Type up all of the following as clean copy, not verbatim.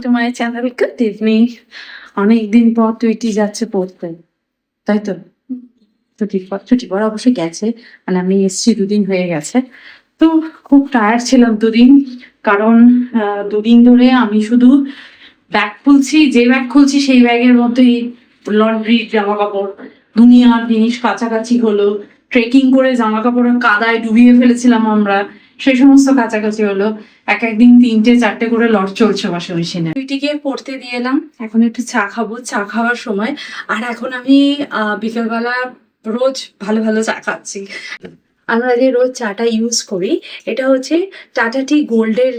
To my channel. Good evening. অনেকদিন পর Tweety যাচ্ছে পড়তে, তাই তো? ছুটি পর অবশ্যই গেছে, মানে আমি এসছি 2 দিন হয়ে গেছে। তো খুব টায়ার্ড ছিলাম 2 দিন, কারণ 2 দিন ধরে আমি শুধু ব্যাগ খুলছি, যে ব্যাগ খুলছি সেই ব্যাগের মধ্যেই লন্ড্রি, জামা কাপড়, দুনিয়ার জিনিস কাছাকাছি হলো। ট্রেকিং করে জামা কাপড় কাদায় ডুবিয়ে ফেলেছিলাম আমরা, সেই সমস্ত কাছাকাছি হলো। একদিন 3টে 4টে করে লট চলছে ওয়াশিং মেশিনে। টুইটিকে পড়তে দিয়ে এলাম, এখন একটু চা খাবো, চা খাওয়ার সময়। আর এখন আমি বিকেলবেলা রোজ ভালো ভালো চা খাচ্ছি। আমরা যে রোজ চাটা ইউজ করি, এটা হচ্ছে টাটা টি গোল্ডের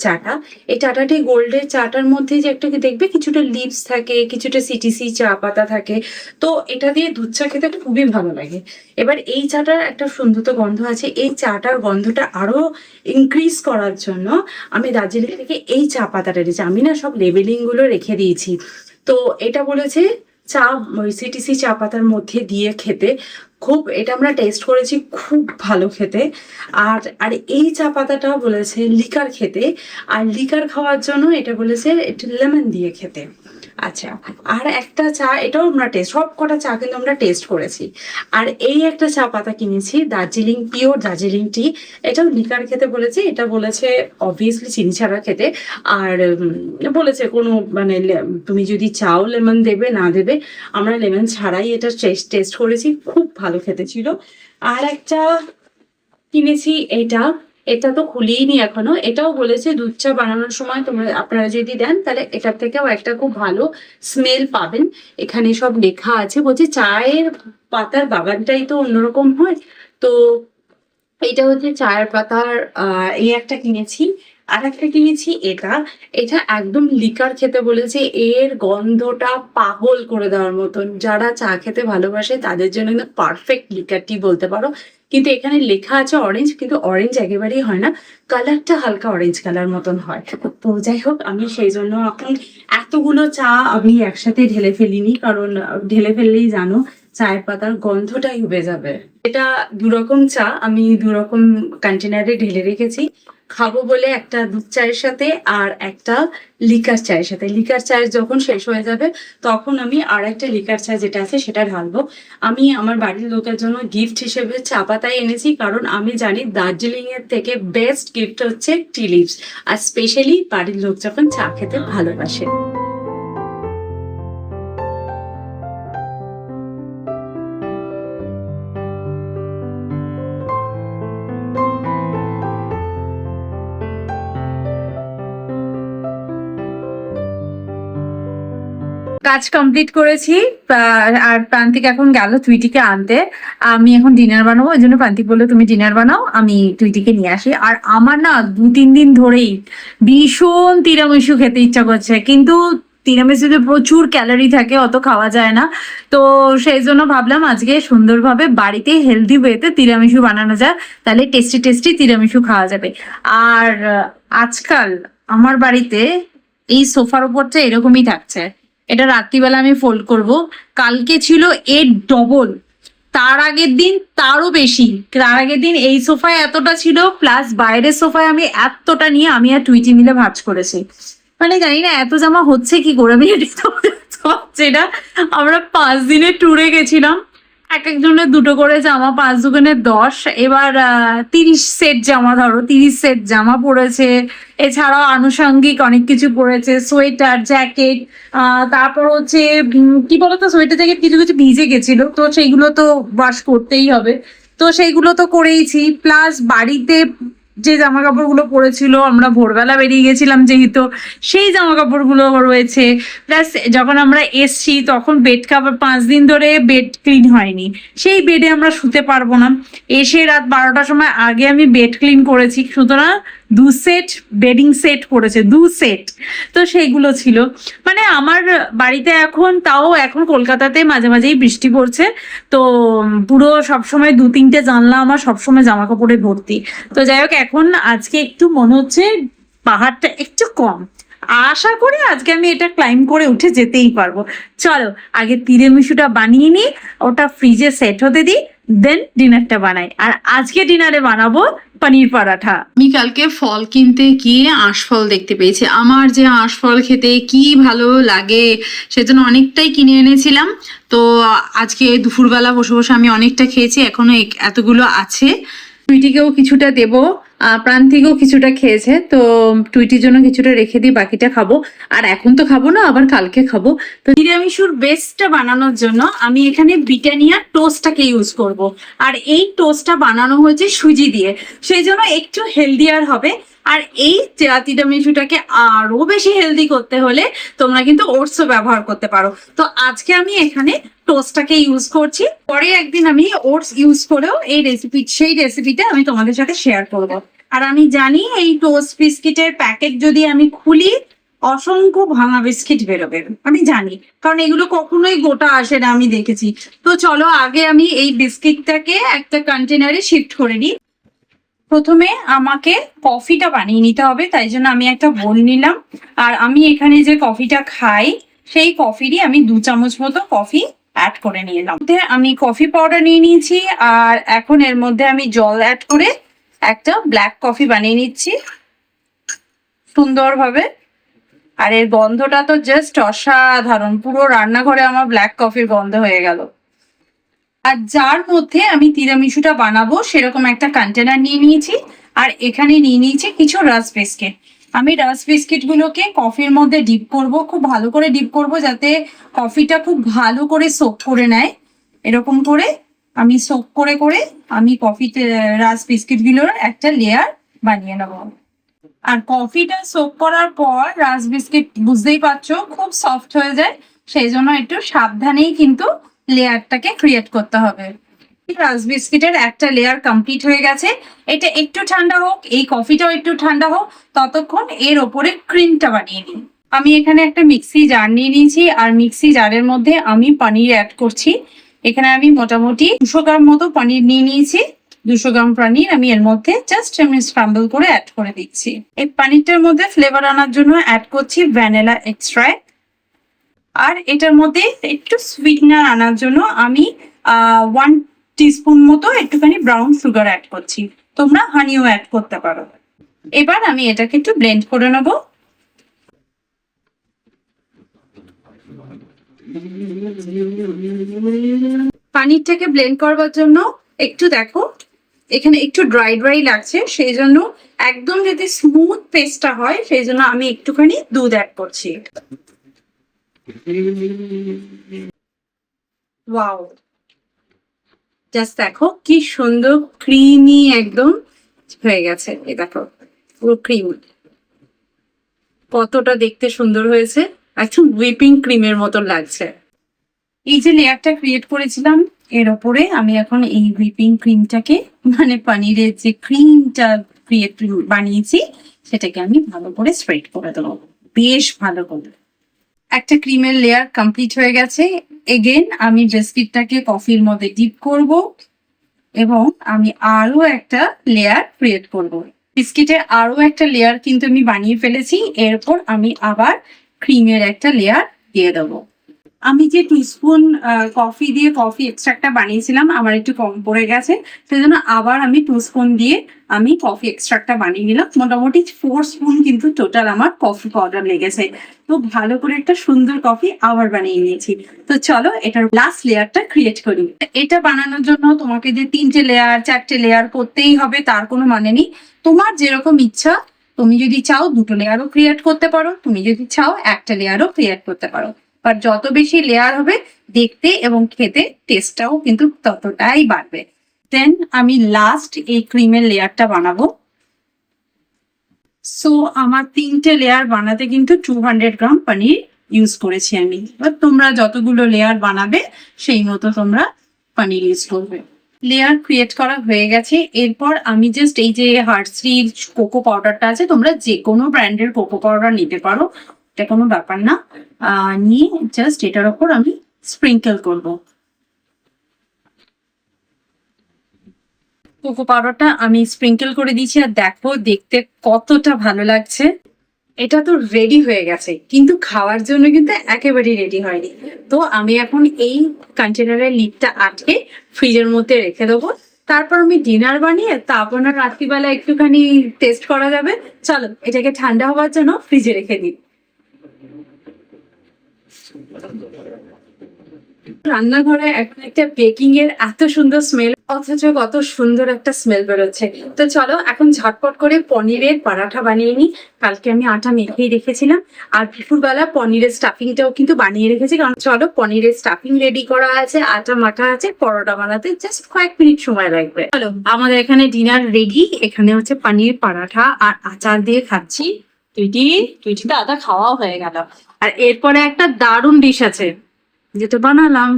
চাটা। এই টাটা টি গোল্ডের চাটার মধ্যে যে একটা দেখবে কিছুটা লিভস থাকে, কিছুটা সিটিসি চা পাতা থাকে। তো এটা দিয়ে দুধ চা খেতে খুবই ভালো লাগে। এবার এই চাটার একটা সুন্দর গন্ধ আছে। এই চাটার গন্ধটা আরো ইনক্রিজ করার জন্য আমি দার্জিলিং থেকে এই চা পাতাটা এনেছি। আমি না সব লেবেলিং গুলো রেখে দিয়েছি। তো এটা বলেছে চা সিটিসি চা পাতার মধ্যে দিয়ে খেতে, খুব এটা আমরা টেস্ট করেছি, খুব ভালো খেতে। আর আর এই চা পাতাটা বলেছে লিকার খেতে, আর লিকার খাওয়ার জন্য এটা বলেছে একটু লেমন দিয়ে খেতে। আচ্ছা, আর একটা চা, এটাও আমরা টেস্ট, সব কটা চা কিন্তু আমরা টেস্ট করেছি। আর এই একটা চা পাতা কিনেছি, দার্জিলিং পিওর দার্জিলিং টি। এটাও লিকার খেতে বলেছে, এটা বলেছে অবভিয়াসলি চিনি ছাড়া খেতে। আর বলেছে কোনো মানে তুমি যদি চাও লেমন দেবে না দেবে, আমরা লেমন ছাড়াই এটা টেস্ট করেছি, খুব ভালো খেতে ছিল। আর একটা কিনেছি, এটা তো খুলিনি এখনো। এটাও বলেছে দুধ চা বানানোর সময় আপনারা যদি দেন তাহলে এটার থেকেও একটা খুব ভালো স্মেল পাবেন। এখানে সব লেখা আছে, বলছে চায়ের পাতার বাগানটাই তো অন্যরকম হয়। তো এটা হচ্ছে চায়ের পাতার এই একটা কিনেছি। আর একটা কিনেছি এটা একদম লিকার খেতে বলেছে। এর গন্ধটা পাগল করে দেওয়ার মতন, যারা চা খেতে ভালোবাসে তাদের জন্য কিন্তু পারফেক্ট লিকার টি বলতে পারো। কিন্তু এখানে লেখা আছে অরেঞ্জ, কিন্তু অরেঞ্জ একেবারেই হয় না, কালারটা হালকা অরেঞ্জ কালার মতন হয়। তো যাই হোক, আমি সেই জন্য এখন এতগুলো চা আমি একসাথে ঢেলে ফেলিনি, কারণ ঢেলে ফেললেই জানো চায়ের পাতার গন্ধটাই উবে যাবে। এটা 2 রকম চা আমি 2 রকম কন্টেনারে ঢেলে রেখেছি, খাবো বলে, একটা দুধ চায়ের সাথে আর একটা লিকার চায়ের সাথে। লিকার চায়ের যখন শেষ হয়ে যাবে তখন আমি আর একটা লিকার চা যেটা আছে সেটা ঢালবো। আমি আমার বাড়ির লোকের জন্য গিফট হিসেবে চা পাতাই এনেছি, কারণ আমি জানি দার্জিলিং এর থেকে বেস্ট গিফট হচ্ছে টি লিভস, আর স্পেশালি বাড়ির লোক যখন চা খেতে ভালোবাসে। কাজ কমপ্লিট করেছি, আর প্রান্তিক এখন গেল টুইটিকে আনতে। আমি এখন ডিনার বানাবো, ওই জন্য প্রান্তিক বললো তুমি ডিনার বানাও, আমি টুইটিকে নিয়ে আসি। আর আমার না 2-3 দিন ধরেই ভীষণ তিরামিসু খেতে ইচ্ছা করছে, কিন্তু তিরামিসুতে প্রচুর ক্যালোরি থাকে, অত খাওয়া যায় না। তো সেই জন্য ভাবলাম আজকে সুন্দরভাবে বাড়িতে হেলদি ওয়েতে তিরামিসু বানানো যায়, তাহলে টেস্টি টেস্টি তিরামিসু খাওয়া যাবে। আর আজকাল আমার বাড়িতে এই সোফার উপরটা এরকমই থাকছে, এটা রাত্রিবেলা আমি ফোল্ড করব। কালকে ছিল এর ডবল, তার আগের দিন তারও বেশি। তার আগের দিন এই সোফায় এতটা ছিল, প্লাস বাইরের সোফায় আমি এতটা নিয়ে আমি আর টুইটি মিলে ভাঁজ করেছি। মানে জানি না এত জামা হচ্ছে কি করে, আমি এটা আমরা 5 দিনের ট্যুরে গেছিলাম, এক একজনের 2টো করে জামা, 5 দুগুণে 10, এবার 30 সেট জামা, ধরো 30 সেট জামা পড়েছে। এছাড়াও আনুষঙ্গিক অনেক কিছু পড়েছে, সোয়েটার, জ্যাকেট, তারপর হচ্ছে কি বলতো, সোয়েটার জ্যাকেট কিছু কিছু ভিজে গেছিল, তো সেইগুলো তো ওয়াশ করতেই হবে, তো সেইগুলো তো করেইছি। প্লাস বাড়িতে যে জামা কাপড়গুলো পরেছিল, আমরা ভোরবেলা বেরিয়ে গেছিলাম যেহেতু, সেই জামা কাপড়গুলো রয়েছে। প্লাস যখন আমরা এসছি তখন বেড কাভার, 5 দিন ধরে বেড ক্লিন হয়নি, সেই বেডে আমরা শুতে পারবো না। এসে রাত 12টার সময় আগে আমি বেড ক্লিন করেছি, সুতরাং 2 সেট বেডিং সেট পড়েছে, 2 সেট। তো সেইগুলো ছিল, মানে আমার বাড়িতে এখন, তাও এখন কলকাতাতে মাঝে মাঝেই বৃষ্টি পড়ছে, তো পুরো সবসময় 2-3টে জানলা আমার সবসময় জামা কাপড়ে ভর্তি। তো যাই হোক, এখন আজকে একটু মনে হচ্ছে পাহাড়টা একটু কম, আশা করি আজকে আমি এটা ক্লাইম করে উঠে যেতেই পারবো। চলো আগে তিরামিসুটা বানিয়ে নিই, ওটা ফ্রিজে সেট হতে দিই, দেন ডিনারটা বানাই। আর আজকে ডিনারে বানাবো পনির পরাঠা। আমি কালকে ফল কিনতে গিয়ে আঁশফল দেখতে পেয়েছি। আমার যে আঁশফল খেতে কি ভালো লাগে, সেজন্য অনেকটাই কিনে এনেছিলাম। তো আজকে দুপুরবেলা বসে বসে আমি অনেকটা খেয়েছি, এখনো এতগুলো আছে। টুইটিকেও কিছুটা দেবো, প্রান্তিকেও কিছুটা খেয়েছে, তো টুইটির জন্য কিছুটা রেখে দিই, বাকিটা খাবো। আর এখন তো খাবো না, আবার কালকে খাবো। তো নিরামিষুর বেস্টটা বানানোর জন্য আমি এখানে ব্রিটানিয়া টোস্টটাকে ইউজ করব। আর এই টোস্টটা বানানো হয়েছে সুজি দিয়ে, সেই জন্য একটু হেলদিয়ার হবে। আর এই তিরামিসুটাকে আরো বেশি হেলদি করতে হলে তোমরা কিন্তু ওটসও ব্যবহার করতে পারো। তো আজকে আমি এখানে টোস্টটাকে ইউজ করছি, পরে একদিন আমি ওটস ইউজ করেও সেই রেসিপিটা আমি তোমাদের সাথে শেয়ার করব। আর আমি জানি এই টোস্ট বিস্কিটের প্যাকেট যদি আমি খুলি অসংখ্য ভাঙা বিস্কিট বেরোবে, আমি জানি, কারণ এগুলো কখনোই গোটা আসে না, আমি দেখেছি। তো চলো আগে আমি এই বিস্কিটটাকে একটা কন্টেনারে শিফট করে নিই। প্রথমে আমাকে কফিটা বানিয়ে নিতে হবে, তাই জন্য আমি একটা বোল নিলাম। আর আমি এখানে যে কফিটা খাই সেই কফিরই আমি 2 চামচ মতো কফি অ্যাড করে নিলাম। আমি কফি পাউডার নিয়ে নিয়েছি, আর এখন এর মধ্যে আমি জল অ্যাড করে একটা ব্ল্যাক কফি বানিয়ে নিচ্ছি সুন্দরভাবে। আর এর গন্ধটা তো জাস্ট অসাধারণ, পুরো রান্নাঘরে আমার ব্ল্যাক কফির গন্ধ হয়ে গেল। আর যার মধ্যে আমি তিরামিসুটা বানাবো সেরকম একটা কন্টেনার নিয়ে নিয়েছি। আর এখানে নিয়ে নিয়েছি কিছু রাস্ক বিস্কিট। আমি রাস্ক বিস্কিট গুলোকে কফির মধ্যে ডিপ করব, খুব ভালো করে ডিপ করব, যাতে কফিটা খুব ভালো করে সোক করে নেয়। এরকম করে আমি সোক করে করে আমি কফিতে রাস্ক বিস্কিট গুলোর একটা লেয়ার বানিয়ে নেবো। আর কফিটা সোক করার পর রাস্ক বিস্কিট বুঝতেই পারছো খুব সফট হয়ে যায়, সেই জন্য একটু সাবধানেই কিন্তু লেয়ারটাকে ক্রিয়েট করতে হবে। রাস্ক বিস্কিটের একটা লেয়ার কমপ্লিট হয়ে গেছে। এটা একটু ঠান্ডা হোক, এই কফিটাও একটু ঠান্ডা হোক, ততক্ষণ এর ওপরে ক্রিমটা বানিয়ে নিই। আমি এখানে একটা মিক্সি জার নিয়ে নিয়েছি, আর মিক্সি জারের মধ্যে আমি পনির অ্যাড করছি। এখানে আমি মোটামুটি 200 গ্রাম মতো পনির নিয়ে নিয়েছি। 200 গ্রাম পনির আমি এর মধ্যে জাস্ট আমি স্ক্রাম্বল করে অ্যাড করে দিচ্ছি। এই পনিরটার মধ্যে ফ্লেভার আনার জন্য অ্যাড করছি ভ্যানিলা এক্সট্রাক্ট। আর এটার মধ্যে একটু সুইটনার আনার জন্য আমি 1 টিস্পুন মতো একটুখানি ব্রাউন সুগার অ্যাড করছি। তোমরা হানিও অ্যাড করতে পারো। এবার আমি এটাকে একটু ব্লেন্ড করে নেবো। পানিরটাকে ব্লেন্ড করবার জন্য একটু দেখো এখানে একটু ড্রাই ড্রাই লাগছে, সেই জন্য একদম যদি স্মুথ পেস্টটা হয় সেই জন্য আমি একটুখানি দুধ অ্যাড করছি। ওয়াও, জাস্ট দেখো কি সুন্দর ক্রিমি একদম হয়ে গেছে। এই দেখো পুরো ক্রিম, কতটা দেখতে সুন্দর হয়েছে, একদম হুইপিং ক্রিমের মতো লাগছে। এই যে লেয়ারটা ক্রিয়েট করেছিলাম এর ওপরে আমি এখন এই হুইপিং ক্রিমটাকে, মানে পনিরের যে ক্রিমটা ক্রিয়েট বানিয়েছি সেটাকে আমি ভালো করে স্প্রেড করে দেবো, বেশ ভালো করে। একটা ক্রিমের লেয়ার কমপ্লিট হয়ে গেছে। এগেন আমি বিস্কিটটাকে কফির মধ্যে ডিপ করব এবং আমি আরো একটা লেয়ার ক্রিয়েট করব। বিস্কিটের আরো একটা লেয়ার কিন্তু আমি বানিয়ে ফেলেছি, এরপর আমি আবার ক্রিমের একটা লেয়ার দিয়ে দেবো। আমি যে 2 স্পুন কফি দিয়ে কফি এক্সট্রাক্টটা বানিয়েছিলাম আমার একটু কম পড়ে গেছে, সেজন্য আবার আমি 2 স্পুন দিয়ে আমি কফি এক্সট্রাক্টটা বানিয়ে নিলাম। মোটামুটি 4 স্পুন কিন্তু টোটাল আমার কফি পাউডার লেগেছে। তো ভালো করে একটা সুন্দর কফি আবার বানিয়ে নিয়েছি। তো চলো এটার লাস্ট লেয়ারটা ক্রিয়েট করি। এটা বানানোর জন্য তোমাকে যে 3টে লেয়ার 4টে লেয়ার করতেই হবে তার কোনো মানে নেই। তোমার যেরকম ইচ্ছা, তুমি যদি চাও 2টো লেয়ারও ক্রিয়েট করতে পারো, তুমি যদি চাও একটা লেয়ারও ক্রিয়েট করতে পারো। আর যত বেশি লেয়ার হবে দেখতে এবং খেতে টেস্টটাও কিন্তু ততটাই বাড়বে। দেন আমি লাস্ট এই ক্রিমের লেয়ারটা বানাবো। সো আমার 3টে লেয়ার বানাতে কিন্তু 200 গ্রাম পনির ইউজ করেছি আমি। এবার তোমরা যতগুলো লেয়ার বানাবে সেই মতো তোমরা পনির ইউজ করবে। লেয়ার ক্রিয়েট করা হয়ে গেছে। এরপর আমি জাস্ট এই যে হার্সির কোকো পাউডারটা আছে, তোমরা যে কোনো ব্র্যান্ডের কোকো পাউডার নিতে পারো, এটা কোনো ব্যাপার না। নিয়ে জাস্ট এটার ওপর আমি স্প্রিঙ্কেল করব। কোকো পাউডারটা আমি স্প্রিঙ্কেল করে দিয়েছি, আর দেখো দেখতে কতটা ভালো লাগছে। এটা তো রেডি হয়ে গেছে, কিন্তু খাওয়ার জন্য কিন্তু একেবারেই রেডি হয়নি। তো আমি এখন এই কন্টেনারের লিডটা আটকে ফ্রিজের মধ্যে রেখে দেবো। তারপর আমি ডিনার বানিয়ে তারপর না রাত্রিবেলা একটুখানি টেস্ট করা যাবে। চলো এটাকে ঠান্ডা হওয়ার জন্য ফ্রিজে রেখে দিই। রান্নাঘরে এখন একটা বেকিং এর এত সুন্দর স্মেল, অথচ কত সুন্দর একটা স্মেল বেরোচ্ছে। তো চলো এখন ঝটপট করে পনিরের পরাঠা বানিয়ে নিই। কালকে আমি আটা মেখেই রেখেছিলাম, আর দুপুরবেলা পনিরের স্টাফিংটাও কিন্তু বানিয়ে রেখেছি। কারণ চলো পনিরের স্টাফিং রেডি করা আছে, আটা মাখা আছে, পরোটা বানাতে জাস্ট কয়েক মিনিট সময় লাগবে। চলো আমাদের এখানে ডিনার রেডি। এখানে হচ্ছে পনির পরাঠা আর আচার দিয়ে খাচ্ছি। তুইটি তো আদা খাওয়াও হয়ে গেল। আর এরপরে একটা দারুণ ডিশ আছে যেটা বানালাম,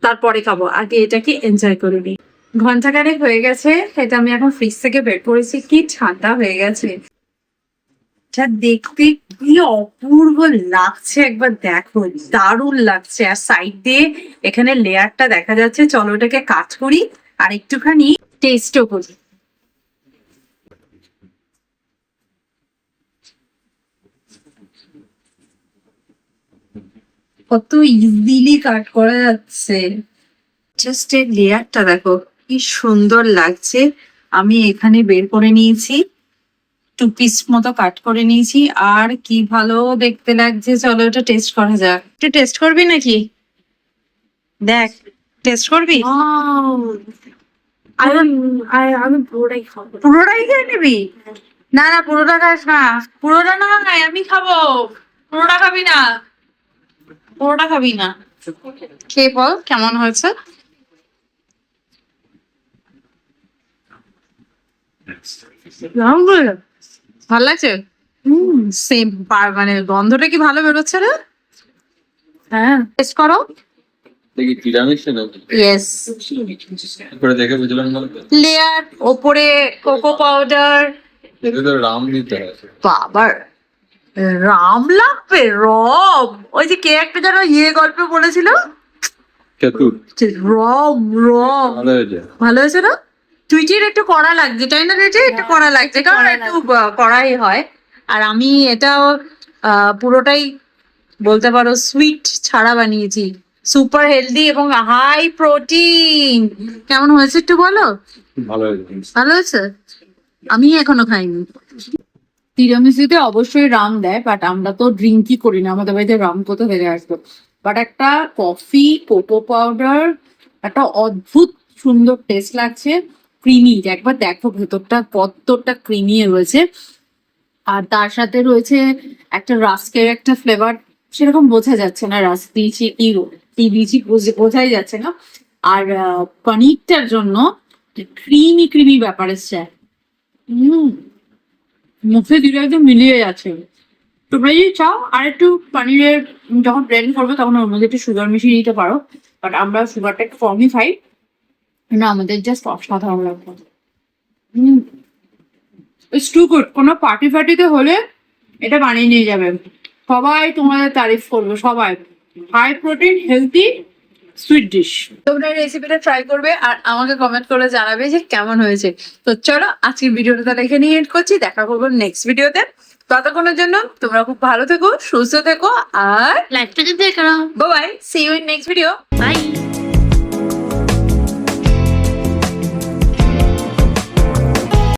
তারপরে খাবো, আগে এটাকে এনজয় করে নিই। ঘন্টাখানেক হয়ে গেছে, এটা আমি এখন ফ্রিজ থেকে বের করেছি। কি ঠান্ডা হয়ে গেছে, এটা দেখতে কি অপূর্ব লাগছে, একবার দেখো, দারুণ লাগছে। আর সাইড দিয়ে এখানে লেয়ারটা দেখা যাচ্ছে। চলো এটাকে কাট করি আর একটুখানি টেস্টও করি। কত ইজিলি কাট করা যাচ্ছে, জাস্ট এর লেয়ারটা দেখো কি সুন্দর লাগছে। আমি এখানে বের করে নিয়েছি, 2 পিস মতো কাট করে নিয়েছি। আর কি ভালো দেখতে লাগছে। চলো এটা টেস্ট করা যাক। তুই টেস্ট করবি নাকি? দেখ, টেস্ট করবি? আমি পুরোটাই খাবো। পুরোটাই খেয়ে নিবি? না না, পুরোটা খাস না। পুরোটা না, আমি খাবো। পুরোটা খাবি না, পুরোটা খাবি না। খেয়ে বল কেমন হয়েছে। ভালো লাগছে? সেম, মানে গন্ধটা কি ভালো বেরোচ্ছে রে। হ্যাঁ টেস্ট করো। দেখি তিরামিসু নাকি? ইয়েস। করে দেখে বুঝলাম না। লেয়ার ওপরে কোকো পাউডার। এটা তো রাম দিতে হয়। বাবার রাম লাগবে, রম। ওই যে কে একটা যেন গল্প বলেছিল, চতুর রম রম। ভালো হয়েছে। ভালো হয়েছে না? টুইটির একটু কড়া লাগছে, তাই না? রেটে একটু কড়া লাগছে, কারণ একটু কড়াই হয়। আর আমি এটাও পুরোটাই বলতে পারো সুইট ছাড়া বানিয়েছি। সুপার হেলদি এবং হাই প্রোটিন। কেমন হয়েছে একটু বলো। ভালো হয়েছে। ভালো হয়েছে? আমি এখনো খাইনি। তিরামিসুতে অবশ্যই রাম দেয়, বাট আমরা তো ড্রিঙ্কই করি না, আমাদের বাড়িতে রাম কোথা থেকে আসতো। বাট একটা কফি, কোকো পাউডার, একটা অদ্ভুত সুন্দর টেস্ট লাগছে। ক্রিমি, একবার দেখো ভেতরটা কতটা ক্রিমি রয়েছে। আর তার সাথে রয়েছে একটা রাস্কের একটা ফ্লেভার, সেরকম বোঝা যাচ্ছে না রাস্ক দিয়েছি কি দিয়েছি বোঝাই যাচ্ছে না। আর পনিরটার জন্য ক্রিমি ক্রিমি ব্যাপার এসছে। মুখে দিলে একদম মিলিয়ে যাচ্ছে। তোমরা যদি চাও আর একটু পনিরের যখন ব্লেন্ড করবে তখন ওর মধ্যে একটু সুগার মিশিয়ে দিতে পারো, বাট আমরা সুগারটা একটু কমই খাই না, আমাদের জাস্ট অসাধারণ লাগবে। It's too good. কোনো পার্টি ফার্টিতে হলে এটা বানিয়ে নিয়ে যাবে, সবাই তোমাদের তারিফ করবে, সবাই। High protein, healthy, sweet dish. তোমরা রেসিপিটা ট্রাই করবে আর আমাকে কমেন্ট করে জানাবে যে কেমন হয়েছে। তো চলো আজকের ভিডিওটা তাহলে এখানে এন্ড করছি, দেখা করবো নেক্সট ভিডিওতে। ততক্ষণের জন্য তোমরা খুব ভালো থেকো, সুস্থ থেকো, আর লাইফটাকে দেখো। Bye bye, see you in next video. By.